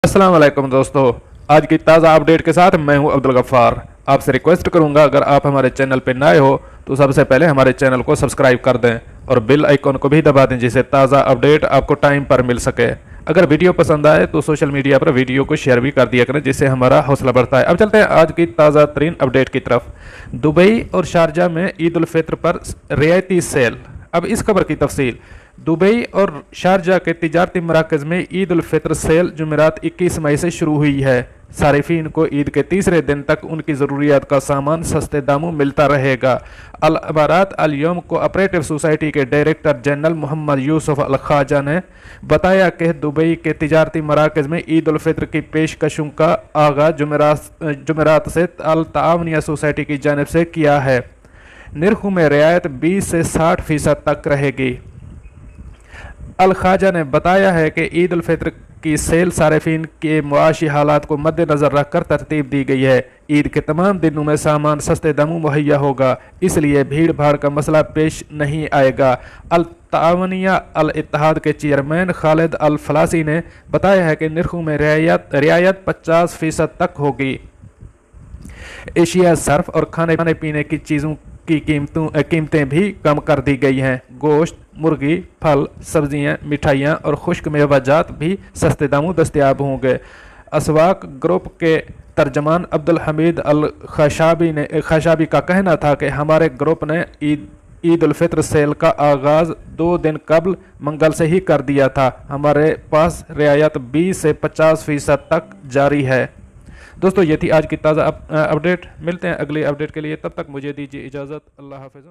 अस्सलाम वालेकुम दोस्तों, आज की ताज़ा अपडेट के साथ मैं हूं अब्दुल गफ्फार। आपसे रिक्वेस्ट करूंगा, अगर आप हमारे चैनल पर नए हो तो सबसे पहले हमारे चैनल को सब्सक्राइब कर दें और बेल आइकॉन को भी दबा दें, जिससे ताज़ा अपडेट आपको टाइम पर मिल सके। अगर वीडियो पसंद आए तो सोशल मीडिया पर वीडियो को शेयर भी कर दिया करें, जिससे हमारा हौसला बढ़ता है। अब चलते हैं आज की ताज़ा तरीन अपडेट की तरफ। दुबई और शारजा में ईद उल फित्र पर रियायती सेल। अब इस खबर की तफसील। दुबई और शारजा के तिजारती मराकज़ में ईद उल फित्र सेल जुमेरात 21 मई से शुरू हुई है। सारिफीन को ईद के तीसरे दिन तक उनकी ज़रूरियात का सामान सस्ते दामों मिलता रहेगा। अल अमारात अल यौम कोऑपरेटिव सोसाइटी के डायरेक्टर जनरल मोहम्मद यूसुफ अल ख्वाजा ने बताया कि दुबई के तिजारती मराकज़ में ईद उल फित्र की पेशकशों का आगाज़ जुमेरात से अल तावनिया सोसाइटी की जानिब से किया है। निर्खों में रियायत 20 से 60% तक रहेगी। अल ख्वाजा ने बताया है कि ईद उल फित्र की सेल सारिफीन के मुआशी हालात को मद्देनज़र रखकर तरतीब दी गई है। ईद के तमाम दिनों में सामान सस्ते दामों मुहैया होगा, इसलिए भीड़ भाड़ का मसला पेश नहीं आएगा। अल तावनिया अल इत्तेहाद के चेयरमैन खालिद अल फलासी ने बताया है कि निर्खों में रियायत 50% तक होगी। एशिया सर्फ और खाने पीने की चीज़ों की कीमतें भी कम कर दी गई हैं। गोश्त, मुर्गी, फल, सब्जियां, मिठाइयाँ और खुश्क मेवाजात भी सस्ते दामों दस्तयाब होंगे। असवाक ग्रुप के तर्जमान अब्दुल हमीद अल खशाबी का कहना था कि हमारे ग्रुप ने ईद उल फित्र सेल का आगाज़ 2 दिन कबल मंगल से ही कर दिया था। हमारे पास रियायत 20 से 50% तक जारी है। दोस्तों, ये थी आज की ताज़ा अपडेट। मिलते हैं अगली अपडेट के लिए, तब तक मुझे दीजिए इजाज़त। अल्लाह हाफ़िज़।